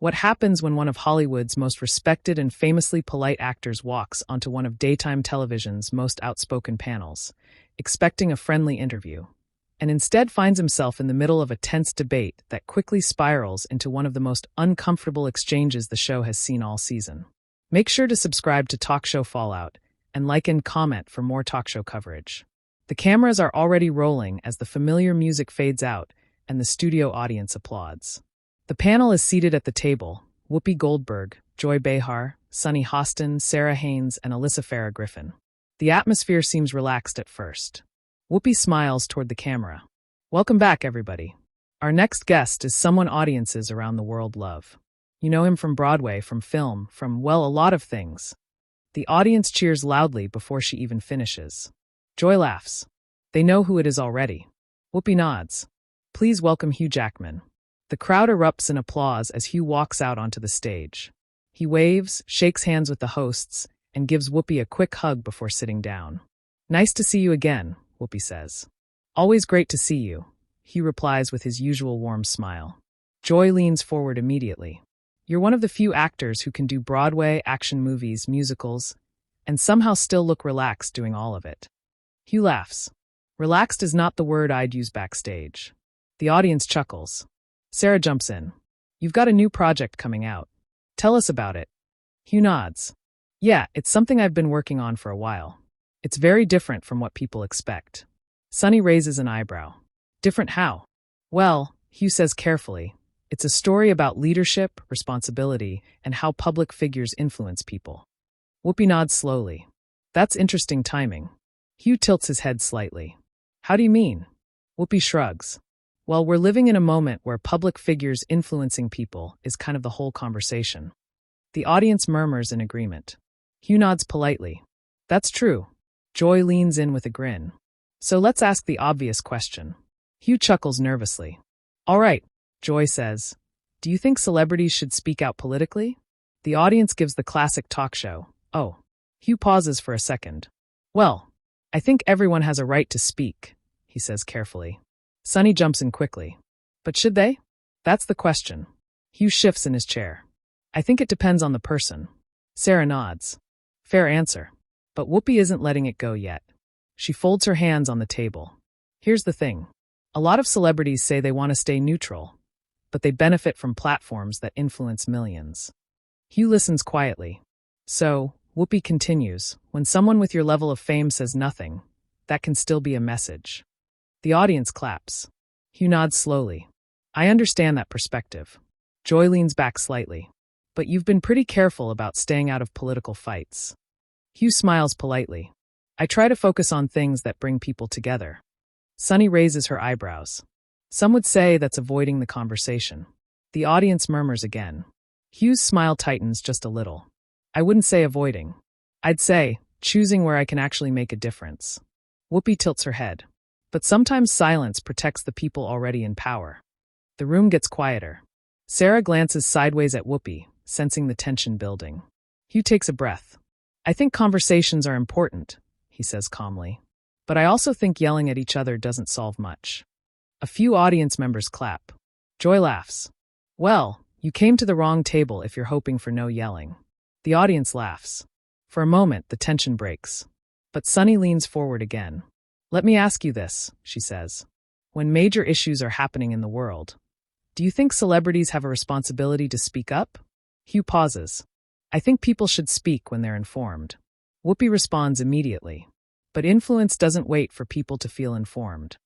What happens when one of Hollywood's most respected and famously polite actors walks onto one of daytime television's most outspoken panels, expecting a friendly interview, and instead finds himself in the middle of a tense debate that quickly spirals into one of the most uncomfortable exchanges the show has seen all season? Make sure to subscribe to Talk Show Fallout and like and comment for more talk show coverage. The cameras are already rolling as the familiar music fades out and the studio audience applauds. The panel is seated at the table: Whoopi Goldberg, Joy Behar, Sunny Hostin, Sara Haines, and Alyssa Farah Griffin. The atmosphere seems relaxed at first. Whoopi smiles toward the camera. Welcome back, everybody. Our next guest is someone audiences around the world love. You know him from Broadway, from film, from, well, a lot of things. The audience cheers loudly before she even finishes. Joy laughs. They know who it is already. Whoopi nods. Please welcome Hugh Jackman. The crowd erupts in applause as Hugh walks out onto the stage. He waves, shakes hands with the hosts, and gives Whoopi a quick hug before sitting down. Nice to see you again, Whoopi says. Always great to see you, Hugh replies with his usual warm smile. Joy leans forward immediately. You're one of the few actors who can do Broadway, action movies, musicals, and somehow still look relaxed doing all of it. Hugh laughs. Relaxed is not the word I'd use backstage. The audience chuckles. Sara jumps in. You've got a new project coming out. Tell us about it. Hugh nods. Yeah, it's something I've been working on for a while. It's very different from what people expect. Sunny raises an eyebrow. Different how? Well, Hugh says carefully, it's a story about leadership, responsibility, and how public figures influence people. Whoopi nods slowly. That's interesting timing. Hugh tilts his head slightly. How do you mean? Whoopi shrugs. Well, we're living in a moment where public figures influencing people is kind of the whole conversation. The audience murmurs in agreement. Hugh nods politely. That's true. Joy leans in with a grin. So let's ask the obvious question. Hugh chuckles nervously. All right, Joy says. Do you think celebrities should speak out politically? The audience gives the classic talk show. Oh. Hugh pauses for a second. Well, I think everyone has a right to speak, he says carefully. Sunny jumps in quickly. But should they? That's the question. Hugh shifts in his chair. I think it depends on the person. Sara nods. Fair answer. But Whoopi isn't letting it go yet. She folds her hands on the table. Here's the thing. A lot of celebrities say they want to stay neutral, but they benefit from platforms that influence millions. Hugh listens quietly. So, Whoopi continues, when someone with your level of fame says nothing, that can still be a message. The audience claps. Hugh nods slowly. I understand that perspective. Joy leans back slightly. But you've been pretty careful about staying out of political fights. Hugh smiles politely. I try to focus on things that bring people together. Sunny raises her eyebrows. Some would say that's avoiding the conversation. The audience murmurs again. Hugh's smile tightens just a little. I wouldn't say avoiding. I'd say choosing where I can actually make a difference. Whoopi tilts her head. But sometimes silence protects the people already in power. The room gets quieter. Sara glances sideways at Whoopi, sensing the tension building. Hugh takes a breath. I think conversations are important, he says calmly. But I also think yelling at each other doesn't solve much. A few audience members clap. Joy laughs. Well, you came to the wrong table if you're hoping for no yelling. The audience laughs. For a moment, the tension breaks. But Sunny leans forward again. Let me ask you this, she says. When major issues are happening in the world, do you think celebrities have a responsibility to speak up? Hugh pauses. I think people should speak when they're informed. Whoopi responds immediately. But influence doesn't wait for people to feel informed.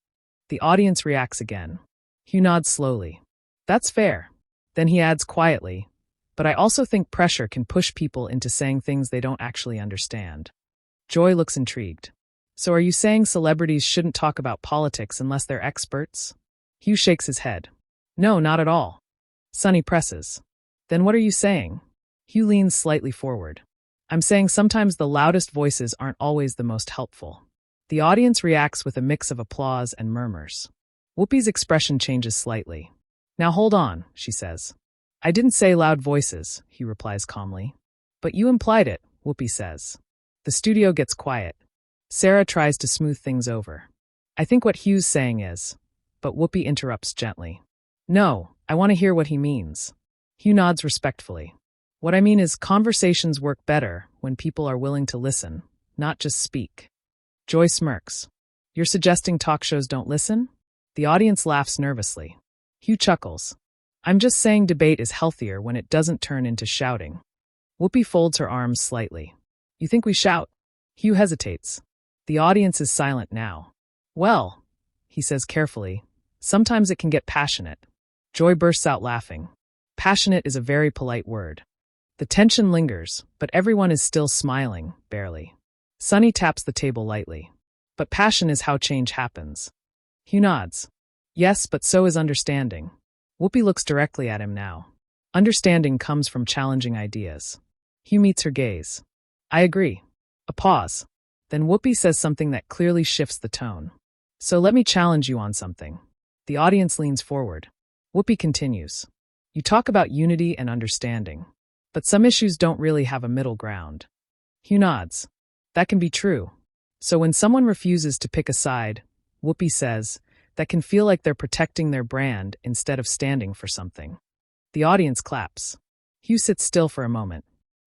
The audience reacts again. Hugh nods slowly. That's fair. Then he adds quietly, but I also think pressure can push people into saying things they don't actually understand. Joy looks intrigued. So are you saying celebrities shouldn't talk about politics unless they're experts? Hugh shakes his head. No, not at all. Sunny presses. Then what are you saying? Hugh leans slightly forward. I'm saying sometimes the loudest voices aren't always the most helpful. The audience reacts with a mix of applause and murmurs. Whoopi's expression changes slightly. Now hold on, she says. I didn't say loud voices, he replies calmly. But you implied it, Whoopi says. The studio gets quiet. Sara tries to smooth things over. I think what Hugh's saying is, but Whoopi interrupts gently. No, I want to hear what he means. Hugh nods respectfully. What I mean is conversations work better when people are willing to listen, not just speak. Joy smirks. You're suggesting talk shows don't listen? The audience laughs nervously. Hugh chuckles. I'm just saying debate is healthier when it doesn't turn into shouting. Whoopi folds her arms slightly. You think we shout? Hugh hesitates. The audience is silent now. Well, he says carefully, sometimes it can get passionate. Joy bursts out laughing. Passionate is a very polite word. The tension lingers, but everyone is still smiling, barely. Sunny taps the table lightly. But passion is how change happens. Hugh nods. Yes, but so is understanding. Whoopi looks directly at him now. Understanding comes from challenging ideas. Hugh meets her gaze. I agree. A pause. Then Whoopi says something that clearly shifts the tone. So let me challenge you on something. The audience leans forward. Whoopi continues. You talk about unity and understanding. But some issues don't really have a middle ground. Hugh nods. That can be true. So when someone refuses to pick a side, Whoopi says, that can feel like they're protecting their brand instead of standing for something. The audience claps. Hugh sits still for a moment.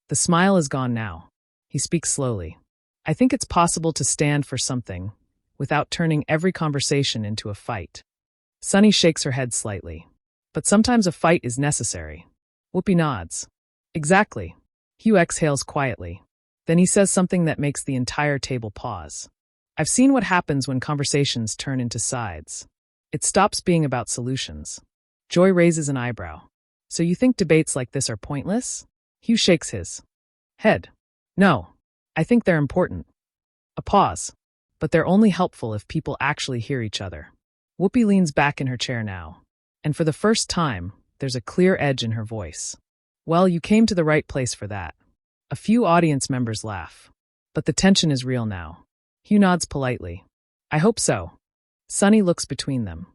The smile is gone now. He speaks slowly. I think it's possible to stand for something without turning every conversation into a fight. Sunny shakes her head slightly. But sometimes a fight is necessary. Whoopi nods. Exactly. Hugh exhales quietly. Then he says something that makes the entire table pause. I've seen what happens when conversations turn into sides. It stops being about solutions. Joy raises an eyebrow. So you think debates like this are pointless? Hugh shakes his head. No. I think they're important. A pause. But they're only helpful if people actually hear each other. Whoopi leans back in her chair now. And for the first time, there's a clear edge in her voice. Well, you came to the right place for that. A few audience members laugh. But the tension is real now. Hugh nods politely. I hope so. Sunny looks between them.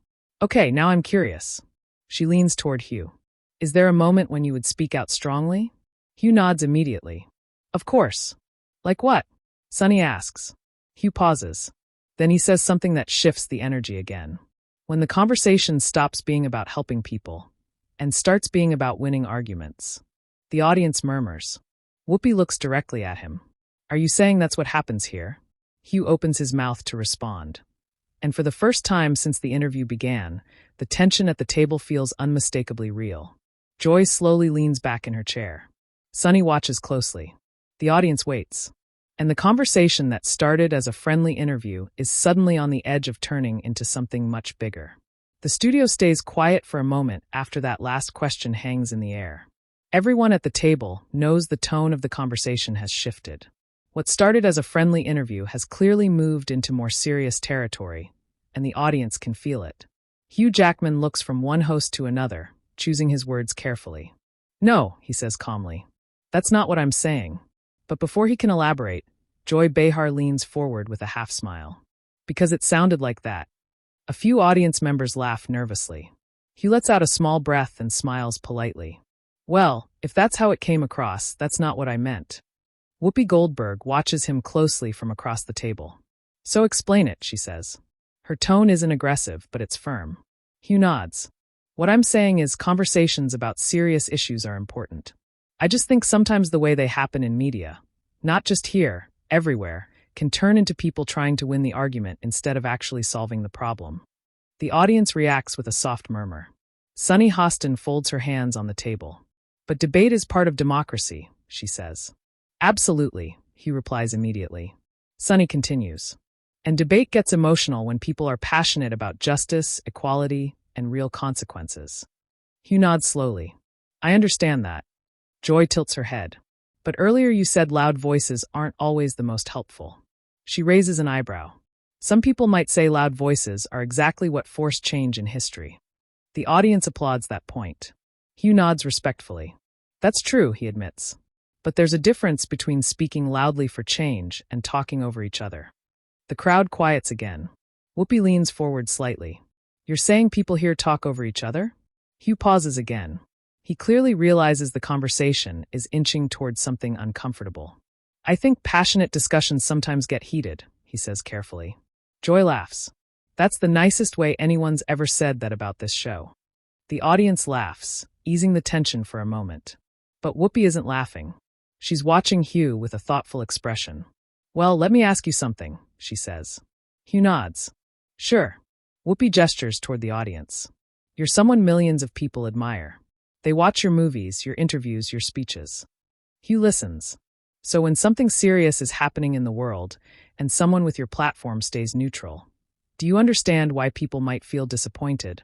Okay, now I'm curious. She leans toward Hugh. Is there a moment when you would speak out strongly? Hugh nods immediately. Of course. Like what? Sunny asks. Hugh pauses. Then he says something that shifts the energy again. When the conversation stops being about helping people and starts being about winning arguments. The audience murmurs. Whoopi looks directly at him. Are you saying that's what happens here? Hugh opens his mouth to respond. And for the first time since the interview began, the tension at the table feels unmistakably real. Joy slowly leans back in her chair. Sunny watches closely. The audience waits. And the conversation that started as a friendly interview is suddenly on the edge of turning into something much bigger. The studio stays quiet for a moment after that last question hangs in the air. Everyone at the table knows the tone of the conversation has shifted. What started as a friendly interview has clearly moved into more serious territory, and the audience can feel it. Hugh Jackman looks from one host to another, choosing his words carefully. No, he says calmly. That's not what I'm saying. But before he can elaborate, Joy Behar leans forward with a half smile. Because it sounded like that. A few audience members laugh nervously. He lets out a small breath and smiles politely. Well, if that's how it came across, that's not what I meant. Whoopi Goldberg watches him closely from across the table. So explain it, she says. Her tone isn't aggressive, but it's firm. Hugh nods. What I'm saying is conversations about serious issues are important. I just think sometimes the way they happen in media, not just here, everywhere, can turn into people trying to win the argument instead of actually solving the problem. The audience reacts with a soft murmur. Sunny Hostin folds her hands on the table. But debate is part of democracy, she says. Absolutely, he replies immediately. Sunny continues. And debate gets emotional when people are passionate about justice, equality, and real consequences. Hugh nods slowly. I understand that. Joy tilts her head. But earlier you said loud voices aren't always the most helpful. She raises an eyebrow. Some people might say loud voices are exactly what forced change in history. The audience applauds that point. Hugh nods respectfully. That's true, he admits. But there's a difference between speaking loudly for change and talking over each other. The crowd quiets again. Whoopi leans forward slightly. You're saying people here talk over each other? Hugh pauses again. He clearly realizes the conversation is inching towards something uncomfortable. I think passionate discussions sometimes get heated, he says carefully. Joy laughs. That's the nicest way anyone's ever said that about this show. The audience laughs, easing the tension for a moment. But Whoopi isn't laughing. She's watching Hugh with a thoughtful expression. "Well, let me ask you something," she says. Hugh nods. "Sure." Whoopi gestures toward the audience. "You're someone millions of people admire. They watch your movies, your interviews, your speeches." Hugh listens. "So when something serious is happening in the world, and someone with your platform stays neutral, do you understand why people might feel disappointed?"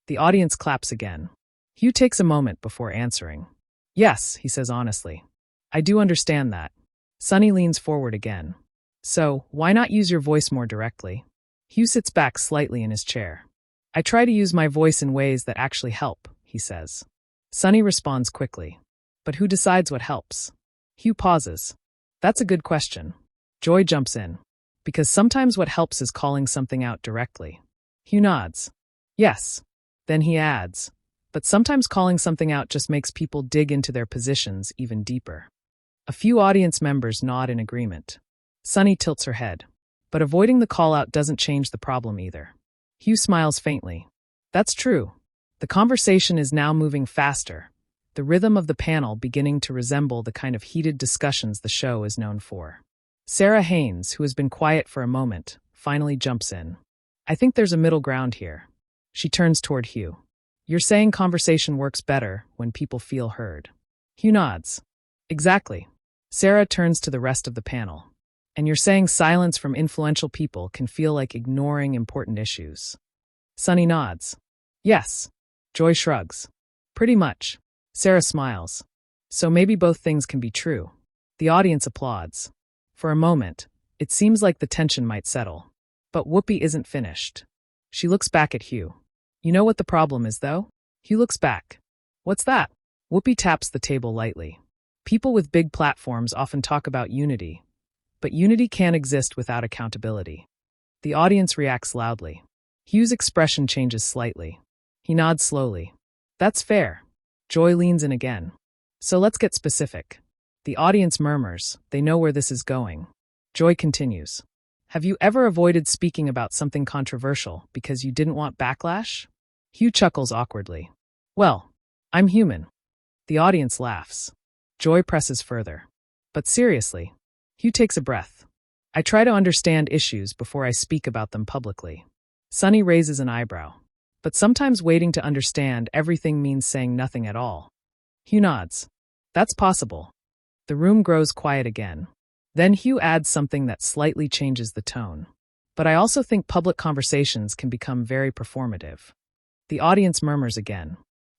The audience claps again. Hugh takes a moment before answering. "Yes," he says honestly. "I do understand that." Sonny leans forward again. "So, why not use your voice more directly?" Hugh sits back slightly in his chair. "I try to use my voice in ways that actually help," he says. Sonny responds quickly. "But who decides what helps?" Hugh pauses. "That's a good question." Joy jumps in. "Because sometimes what helps is calling something out directly." Hugh nods. "Yes." Then he adds, "But sometimes calling something out just makes people dig into their positions even deeper." A few audience members nod in agreement. Sonny tilts her head. "But avoiding the call-out doesn't change the problem either." Hugh smiles faintly. "That's true. The conversation is now moving faster, the rhythm of the panel beginning to resemble the kind of heated discussions the show is known for." Sara Haines, who has been quiet for a moment, finally jumps in. "I think there's a middle ground here." She turns toward Hugh. "You're saying conversation works better when people feel heard." Hugh nods. "Exactly." Sara turns to the rest of the panel. "And you're saying silence from influential people can feel like ignoring important issues." Sonny nods. "Yes." Joy shrugs. "Pretty much." Sara smiles. "So maybe both things can be true." The audience applauds. For a moment, it seems like the tension might settle. But Whoopi isn't finished. She looks back at Hugh. "You know what the problem is, though?" Hugh looks back. "What's that?" Whoopi taps the table lightly. "People with big platforms often talk about unity. But unity can't exist without accountability." The audience reacts loudly. Hugh's expression changes slightly. He nods slowly. "That's fair." Joy leans in again. "So let's get specific." The audience murmurs. They know where this is going. Joy continues. "Have you ever avoided speaking about something controversial because you didn't want backlash?" Hugh chuckles awkwardly. "Well, I'm human." The audience laughs. Joy presses further. "But seriously." Hugh takes a breath. "I try to understand issues before I speak about them publicly." Sonny raises an eyebrow. "But sometimes waiting to understand everything means saying nothing at all." Hugh nods. "That's possible." The room grows quiet again. Then Hugh adds something that slightly changes the tone. "But I also think public conversations can become very performative." The audience murmurs again.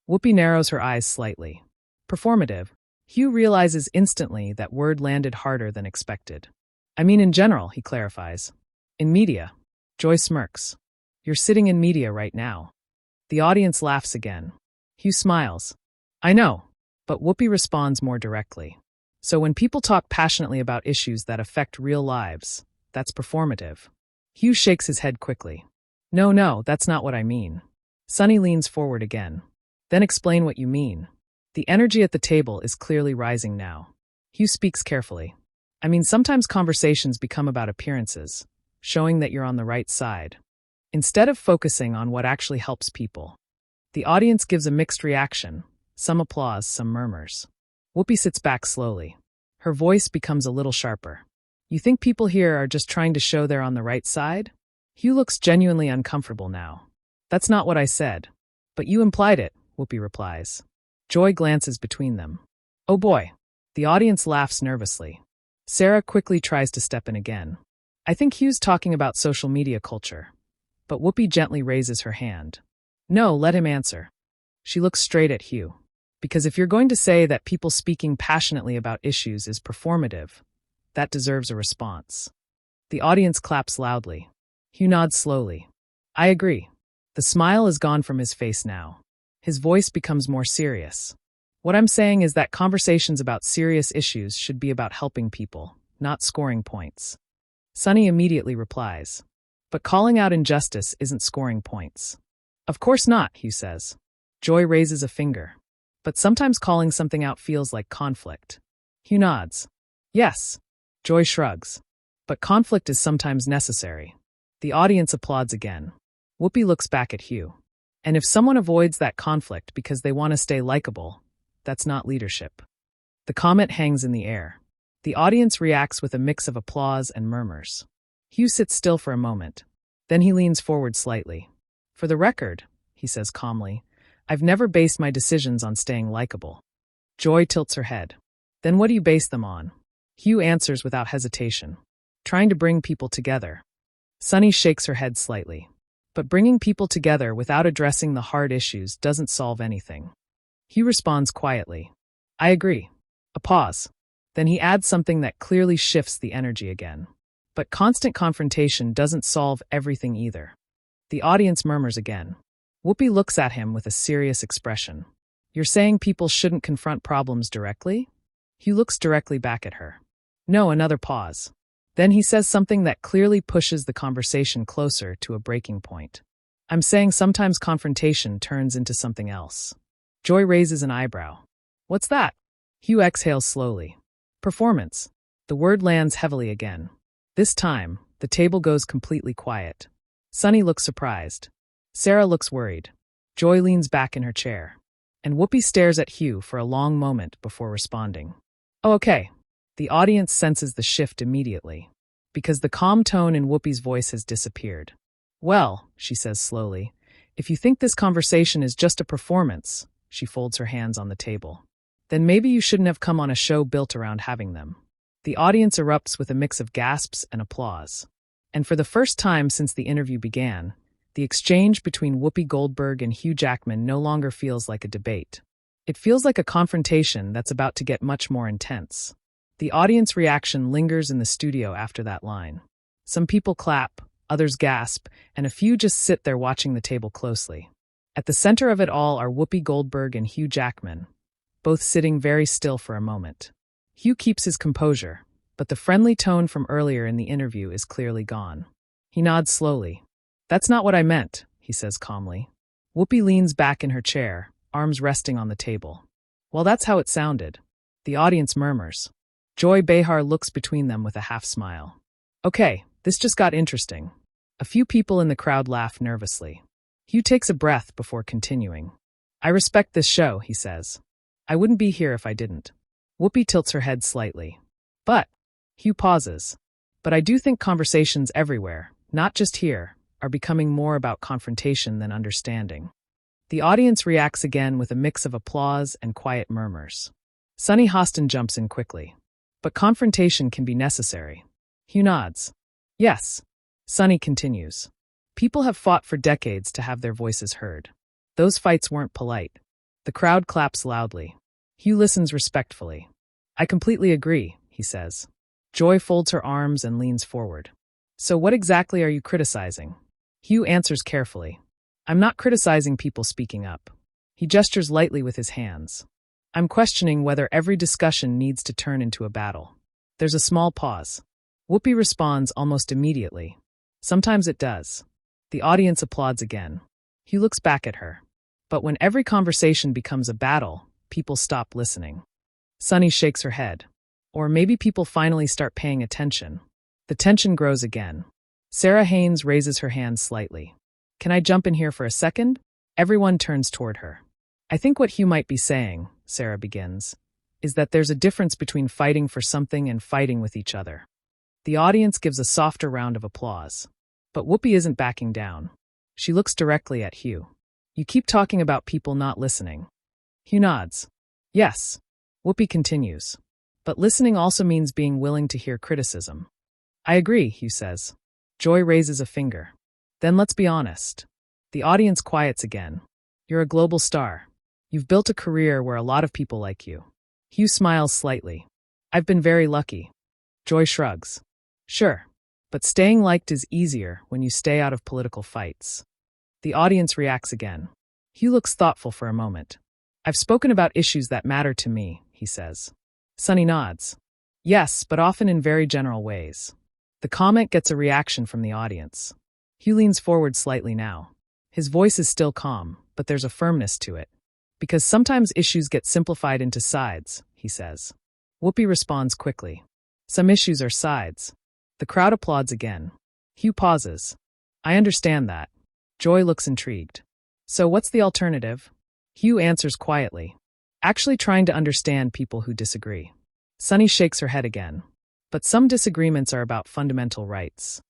Whoopi narrows her eyes slightly. "Performative?" Hugh realizes instantly that word landed harder than expected. "I mean in general," he clarifies. "In media." Joy smirks. "You're sitting in media right now." The audience laughs again. Hugh smiles. "I know." But Whoopi responds more directly. "So when people talk passionately about issues that affect real lives, that's performative." Hugh shakes his head quickly. No, that's not what I mean." Sonny leans forward again. "Then explain what you mean." The energy at the table is clearly rising now. Hugh speaks carefully. "I mean, sometimes conversations become about appearances, showing that you're on the right side, instead of focusing on what actually helps people." The audience gives a mixed reaction, some applause, some murmurs. Whoopi sits back slowly. Her voice becomes a little sharper. "You think people here are just trying to show they're on the right side?" Hugh looks genuinely uncomfortable now. "That's not what I said." "But you implied it," Whoopi replies. Joy glances between them. "Oh boy." The audience laughs nervously. Sara quickly tries to step in again. "I think Hugh's talking about social media culture." But Whoopi gently raises her hand. "No, let him answer." She looks straight at Hugh. "Because if you're going to say that people speaking passionately about issues is performative, that deserves a response." The audience claps loudly. Hugh nods slowly. "I agree." The smile is gone from his face now. His voice becomes more serious. "What I'm saying is that conversations about serious issues should be about helping people, not scoring points." Sonny immediately replies. "But calling out injustice isn't scoring points." "Of course not," Hugh says. Joy raises a finger. "But sometimes calling something out feels like conflict." Hugh nods. "Yes." Joy shrugs. "But conflict is sometimes necessary." The audience applauds again. Whoopi looks back at Hugh. And if someone avoids that conflict because they want to stay likable, that's not leadership. The comment hangs in the air. The audience reacts with a mix of applause and murmurs. Hugh sits still for a moment. Then he leans forward slightly. For the record, he says calmly, I've never based my decisions on staying likable. Joy tilts her head. Then what do you base them on? Hugh answers without hesitation. Trying to bring people together. Sunny shakes her head slightly. But bringing people together without addressing the hard issues doesn't solve anything. Hugh responds quietly. I agree. A pause. Then he adds something that clearly shifts the energy again. But constant confrontation doesn't solve everything either. The audience murmurs again. Whoopi looks at him with a serious expression. You're saying people shouldn't confront problems directly? He looks directly back at her. No, another pause. Then he says something that clearly pushes the conversation closer to a breaking point. I'm saying sometimes confrontation turns into something else. Joy raises an eyebrow. What's that? Hugh exhales slowly. Performance. The word lands heavily again. This time, the table goes completely quiet. Sunny looks surprised. Sara looks worried. Joy leans back in her chair. And Whoopi stares at Hugh for a long moment before responding. Oh, okay. The audience senses the shift immediately, because the calm tone in Whoopi's voice has disappeared. Well, she says slowly, if you think this conversation is just a performance, she folds her hands on the table, then maybe you shouldn't have come on a show built around having them. The audience erupts with a mix of gasps and applause. And for the first time since the interview began, the exchange between Whoopi Goldberg and Hugh Jackman no longer feels like a debate. It feels like a confrontation that's about to get much more intense. The audience reaction lingers in the studio after that line. Some people clap, others gasp, and a few just sit there watching the table closely. At the center of it all are Whoopi Goldberg and Hugh Jackman, both sitting very still for a moment. Hugh keeps his composure, but the friendly tone from earlier in the interview is clearly gone. He nods slowly. That's not what I meant, he says calmly. Whoopi leans back in her chair, arms resting on the table. Well, that's how it sounded. The audience murmurs. Joy Behar looks between them with a half smile. Okay, this just got interesting. A few people in the crowd laugh nervously. Hugh takes a breath before continuing. I respect this show, he says. I wouldn't be here if I didn't. Whoopi tilts her head slightly. But, Hugh pauses. But I do think conversations everywhere, not just here, are becoming more about confrontation than understanding. The audience reacts again with a mix of applause and quiet murmurs. Sunny Hostin jumps in quickly. But confrontation can be necessary. Hugh nods. Yes. Sunny continues. People have fought for decades to have their voices heard. Those fights weren't polite. The crowd claps loudly. Hugh listens respectfully. I completely agree, he says. Joy folds her arms and leans forward. So what exactly are you criticizing? Hugh answers carefully. I'm not criticizing people speaking up. He gestures lightly with his hands. I'm questioning whether every discussion needs to turn into a battle. There's a small pause. Whoopi responds almost immediately. Sometimes it does. The audience applauds again. He looks back at her. But when every conversation becomes a battle, people stop listening. Sunny shakes her head. Or maybe people finally start paying attention. The tension grows again. Sara Haines raises her hand slightly. Can I jump in here for a second? Everyone turns toward her. I think what Hugh might be saying, Sara begins, is that there's a difference between fighting for something and fighting with each other. The audience gives a softer round of applause. But Whoopi isn't backing down. She looks directly at Hugh. You keep talking about people not listening. Hugh nods. Yes. Whoopi continues. But listening also means being willing to hear criticism. I agree, Hugh says. Joy raises a finger. Then let's be honest. The audience quiets again. You're a global star. You've built a career where a lot of people like you. Hugh smiles slightly. I've been very lucky. Joy shrugs. Sure. But staying liked is easier when you stay out of political fights. The audience reacts again. Hugh looks thoughtful for a moment. I've spoken about issues that matter to me, he says. Sunny nods. Yes, but often in very general ways. The comment gets a reaction from the audience. Hugh leans forward slightly now. His voice is still calm, but there's a firmness to it. Because sometimes issues get simplified into sides, he says. Whoopi responds quickly. Some issues are sides. The crowd applauds again. Hugh pauses. I understand that. Joy looks intrigued. So what's the alternative? Hugh answers quietly, actually trying to understand people who disagree. Sunny shakes her head again. But some disagreements are about fundamental rights.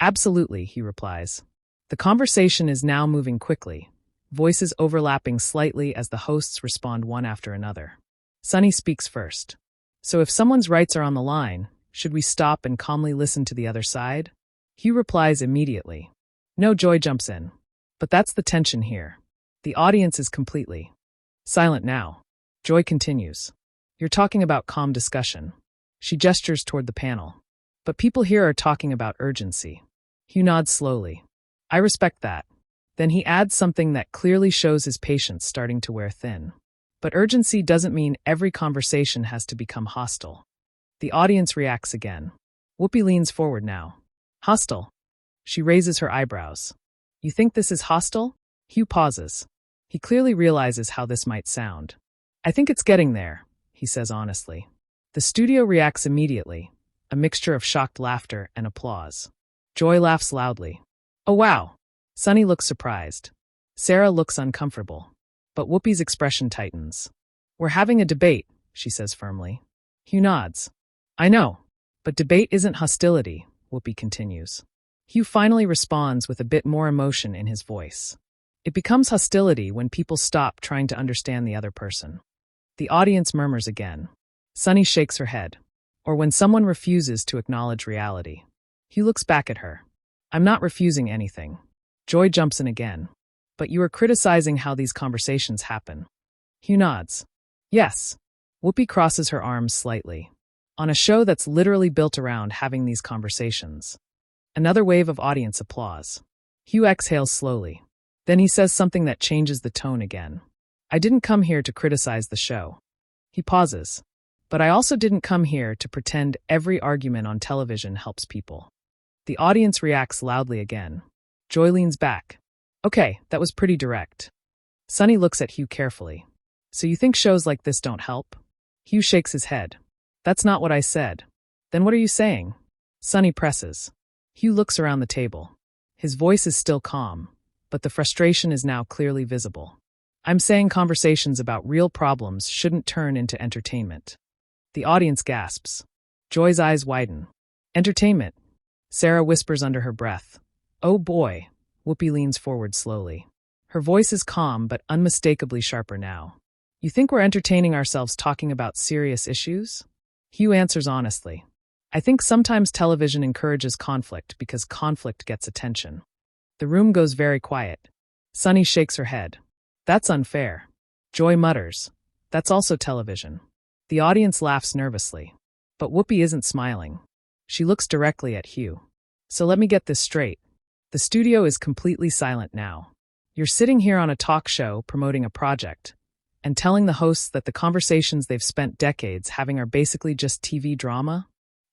Absolutely, he replies. The conversation is now moving quickly, voices overlapping slightly as the hosts respond one after another. Sunny speaks first. So if someone's rights are on the line, should we stop and calmly listen to the other side? Hugh replies immediately. No, Joy jumps in. But that's the tension here. The audience is completely silent now. Joy continues. You're talking about calm discussion. She gestures toward the panel. But people here are talking about urgency. Hugh nods slowly. I respect that. Then he adds something that clearly shows his patience starting to wear thin. But urgency doesn't mean every conversation has to become hostile. The audience reacts again. Whoopi leans forward now. Hostile. She raises her eyebrows. You think this is hostile? Hugh pauses. He clearly realizes how this might sound. I think it's getting there, he says honestly. The studio reacts immediately, a mixture of shocked laughter and applause. Joy laughs loudly. Oh wow! Sunny looks surprised. Sara looks uncomfortable. But Whoopi's expression tightens. We're having a debate, she says firmly. Hugh nods. I know. But debate isn't hostility, Whoopi continues. Hugh finally responds with a bit more emotion in his voice. It becomes hostility when people stop trying to understand the other person. The audience murmurs again. Sunny shakes her head. Or when someone refuses to acknowledge reality. Hugh looks back at her. I'm not refusing anything. Joy jumps in again. But you are criticizing how these conversations happen. Hugh nods. Yes. Whoopi crosses her arms slightly. On a show that's literally built around having these conversations. Another wave of audience applause. Hugh exhales slowly. Then he says something that changes the tone again. I didn't come here to criticize the show. He pauses. But I also didn't come here to pretend every argument on television helps people. The audience reacts loudly again. Joy leans back. Okay, that was pretty direct. Sunny looks at Hugh carefully. So you think shows like this don't help? Hugh shakes his head. That's not what I said. Then what are you saying? Sunny presses. Hugh looks around the table. His voice is still calm, but the frustration is now clearly visible. I'm saying conversations about real problems shouldn't turn into entertainment. The audience gasps. Joy's eyes widen. Entertainment. Sara whispers under her breath. Oh boy. Whoopi leans forward slowly. Her voice is calm but unmistakably sharper now. You think we're entertaining ourselves talking about serious issues? Hugh answers honestly. I think sometimes television encourages conflict because conflict gets attention. The room goes very quiet. Sunny shakes her head. That's unfair. Joy mutters. That's also television. The audience laughs nervously. But Whoopi isn't smiling. She looks directly at Hugh. So let me get this straight. The studio is completely silent now. You're sitting here on a talk show promoting a project and telling the hosts that the conversations they've spent decades having are basically just TV drama?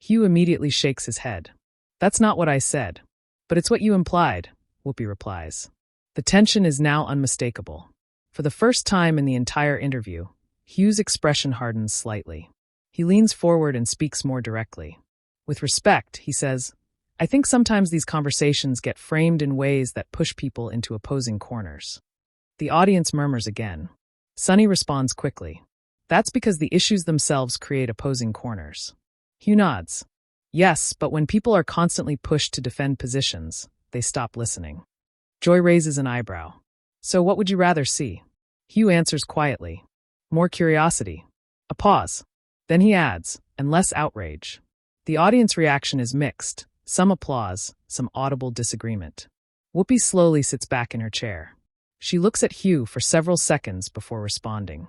Hugh immediately shakes his head. That's not what I said. But it's what you implied, Whoopi replies. The tension is now unmistakable. For the first time in the entire interview, Hugh's expression hardens slightly. He leans forward and speaks more directly. With respect, he says, I think sometimes these conversations get framed in ways that push people into opposing corners. The audience murmurs again. Sunny responds quickly. That's because the issues themselves create opposing corners. Hugh nods. Yes, but when people are constantly pushed to defend positions, they stop listening. Joy raises an eyebrow. So what would you rather see? Hugh answers quietly. More curiosity. A pause. Then he adds, and less outrage. The audience reaction is mixed. Some applause, some audible disagreement. Whoopi slowly sits back in her chair. She looks at Hugh for several seconds before responding.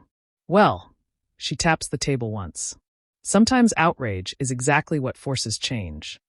Well, she taps the table once. Sometimes outrage is exactly what forces change.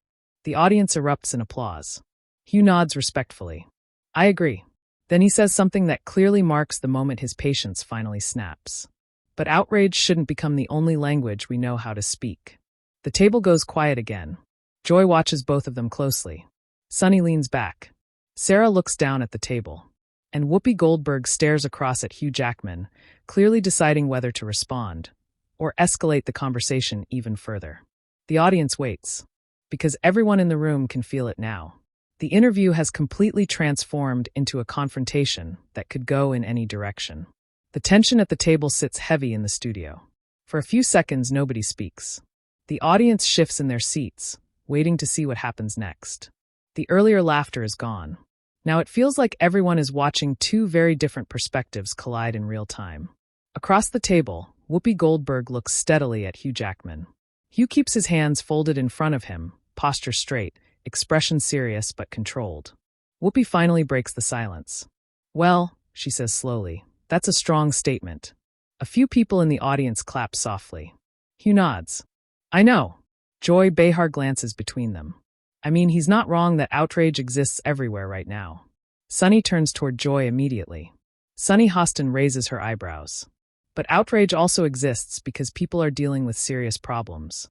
The audience erupts in applause. Hugh nods respectfully. I agree. Then he says something that clearly marks the moment his patience finally snaps. But outrage shouldn't become the only language we know how to speak. The table goes quiet again. Joy watches both of them closely. Sunny leans back. Sara looks down at the table. And Whoopi Goldberg stares across at Hugh Jackman, clearly deciding whether to respond or escalate the conversation even further. The audience waits, because everyone in the room can feel it now. The interview has completely transformed into a confrontation that could go in any direction. The tension at the table sits heavy in the studio. For a few seconds, nobody speaks. The audience shifts in their seats, waiting to see what happens next. The earlier laughter is gone. Now it feels like everyone is watching two very different perspectives collide in real time. Across the table, Whoopi Goldberg looks steadily at Hugh Jackman. Hugh keeps his hands folded in front of him, posture straight, expression serious but controlled. Whoopi finally breaks the silence. "Well," she says slowly, "that's a strong statement." A few people in the audience clap softly. Hugh nods. "I know." Behar glances between them. "I mean, he's not wrong that outrage exists everywhere right now." Sunny turns toward Joy immediately. Sunny Hostin raises her eyebrows. "But outrage also exists because people are dealing with serious problems."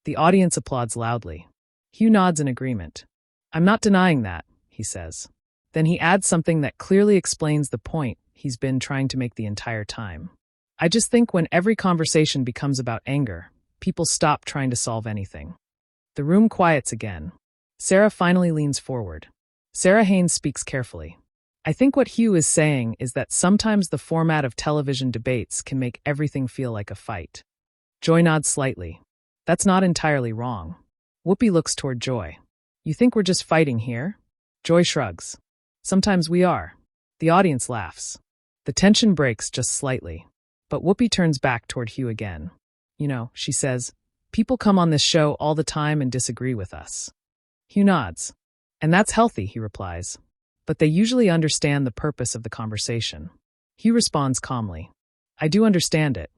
The audience applauds loudly. Hugh nods in agreement. "I'm not denying that," he says. Then he adds something that clearly explains the point he's been trying to make the entire time. "I just think when every conversation becomes about anger, people stop trying to solve anything." The room quiets again. Sara finally leans forward. Sara Haines speaks carefully. "I think what Hugh is saying is that sometimes the format of television debates can make everything feel like a fight." Joy nods slightly. "That's not entirely wrong." Whoopi looks toward Joy. "You think we're just fighting here?" Joy shrugs. "Sometimes we are." The audience laughs. The tension breaks just slightly. But Whoopi turns back toward Hugh again. "You know," she says, "people come on this show all the time and disagree with us." Hugh nods. "And that's healthy," he replies. "But they usually understand the purpose of the conversation." Hugh responds calmly. "I do understand it."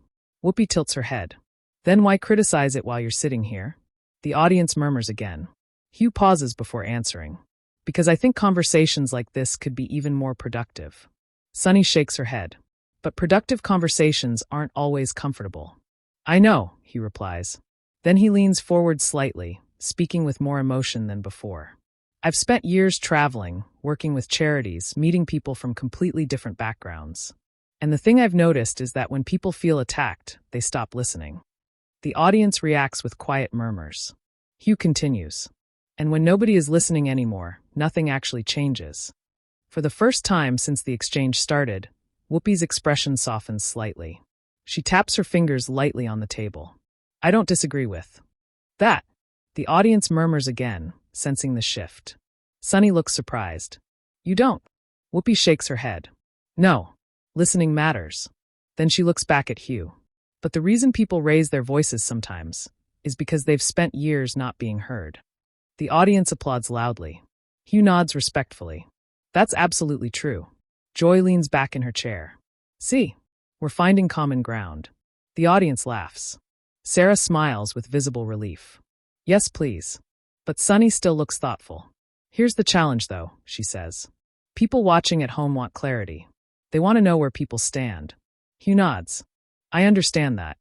Whoopi tilts her head. "Then why criticize it while you're sitting here?" The audience murmurs again. Hugh pauses before answering. "Because I think conversations like this could be even more productive." Sunny shakes her head. "But productive conversations aren't always comfortable." "I know," he replies. Then he leans forward slightly, speaking with more emotion than before. "I've spent years traveling, working with charities, meeting people from completely different backgrounds. And the thing I've noticed is that when people feel attacked, they stop listening." The audience reacts with quiet murmurs. Hugh continues. "And when nobody is listening anymore, nothing actually changes." For the first time since the exchange started, Whoopi's expression softens slightly. She taps her fingers lightly on the table. "I don't disagree with that." The audience murmurs again, sensing the shift. Sunny looks surprised. "You don't?" Whoopi shakes her head. "No. Listening matters." Then she looks back at Hugh. "But the reason people raise their voices sometimes is because they've spent years not being heard." The audience applauds loudly. Hugh nods respectfully. "That's absolutely true." Joy leans back in her chair. "See, we're finding common ground." The audience laughs. Sara smiles with visible relief. "Yes, please." But Sunny still looks thoughtful. "Here's the challenge, though," she says. "People watching at home want clarity. They want to know where people stand." Hugh nods. "I understand that."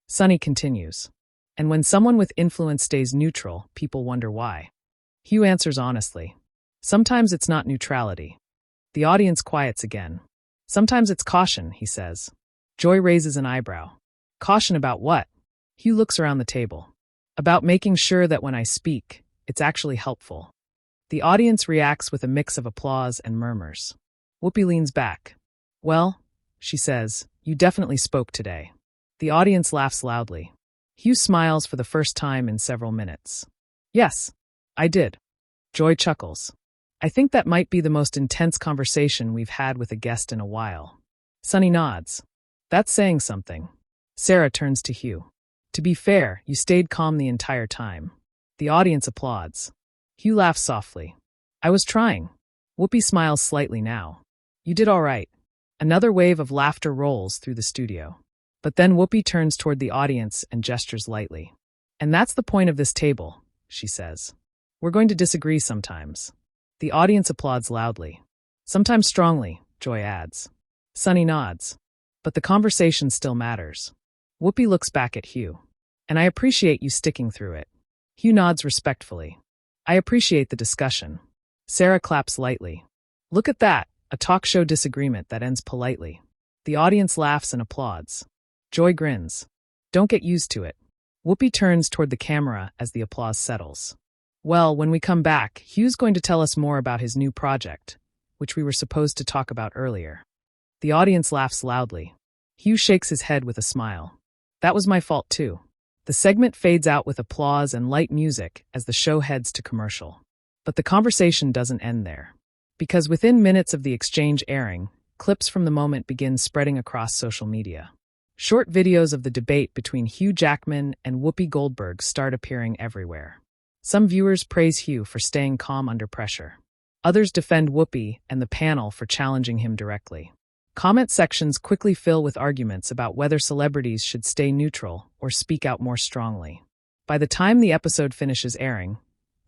Sunny continues. "And when someone with influence stays neutral, people wonder why." Hugh answers honestly. "Sometimes it's not neutrality." The audience quiets again. "Sometimes it's caution," he says. Joy raises an eyebrow. "Caution about what?" Hugh looks around the table. "About making sure that when I speak, it's actually helpful." The audience reacts with a mix of applause and murmurs. Whoopi leans back. "Well," she says, "you definitely spoke today." The audience laughs loudly. Hugh smiles for the first time in several minutes. "Yes, I did." Joy chuckles. "I think that might be the most intense conversation we've had with a guest in a while." Sunny nods. "That's saying something." Sara turns to Hugh. "To be fair, you stayed calm the entire time." The audience applauds. Hugh laughs softly. "I was trying." Whoopi smiles slightly now. "You did all right." Another wave of laughter rolls through the studio. But then Whoopi turns toward the audience and gestures lightly. "And that's the point of this table," she says. "We're going to disagree sometimes." The audience applauds loudly. "Sometimes strongly," Joy adds. Sunny nods. "But the conversation still matters." Whoopi looks back at Hugh. "And I appreciate you sticking through it." Hugh nods respectfully. "I appreciate the discussion." Sara claps lightly. "Look at that, a talk show disagreement that ends politely." The audience laughs and applauds. Joy grins. "Don't get used to it." Whoopi turns toward the camera as the applause settles. Well, when we come back, Hugh's going to tell us more about his new project, which we were supposed to talk about earlier. The audience laughs loudly. Hugh shakes his head with a smile. That was my fault too. The segment fades out with applause and light music as the show heads to commercial. But the conversation doesn't end there. Because within minutes of the exchange airing, clips from the moment begin spreading across social media. Short videos of the debate between Hugh Jackman and Whoopi Goldberg start appearing everywhere. Some viewers praise Hugh for staying calm under pressure. Others defend Whoopi and the panel for challenging him directly. Comment sections quickly fill with arguments about whether celebrities should stay neutral or speak out more strongly. By the time the episode finishes airing,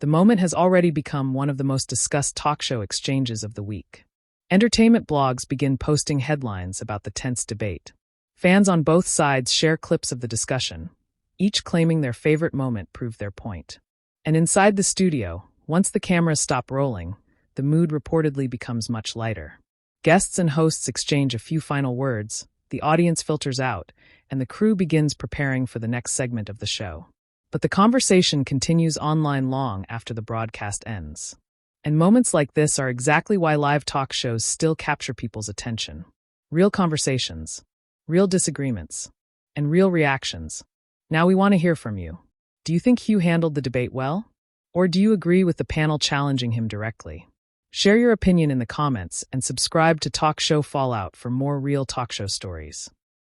the moment has already become one of the most discussed talk show exchanges of the week. Entertainment blogs begin posting headlines about the tense debate. Fans on both sides share clips of the discussion, each claiming their favorite moment proved their point. And inside the studio, once the cameras stop rolling, the mood reportedly becomes much lighter. Guests and hosts exchange a few final words, the audience filters out, and the crew begins preparing for the next segment of the show. But the conversation continues online long after the broadcast ends. And moments like this are exactly why live talk shows still capture people's attention. Real conversations, real disagreements, and real reactions. Now we want to hear from you. Do you think Hugh handled the debate well? Or do you agree with the panel challenging him directly? Share your opinion in the comments and subscribe to Talk Show Fallout for more real talk show stories.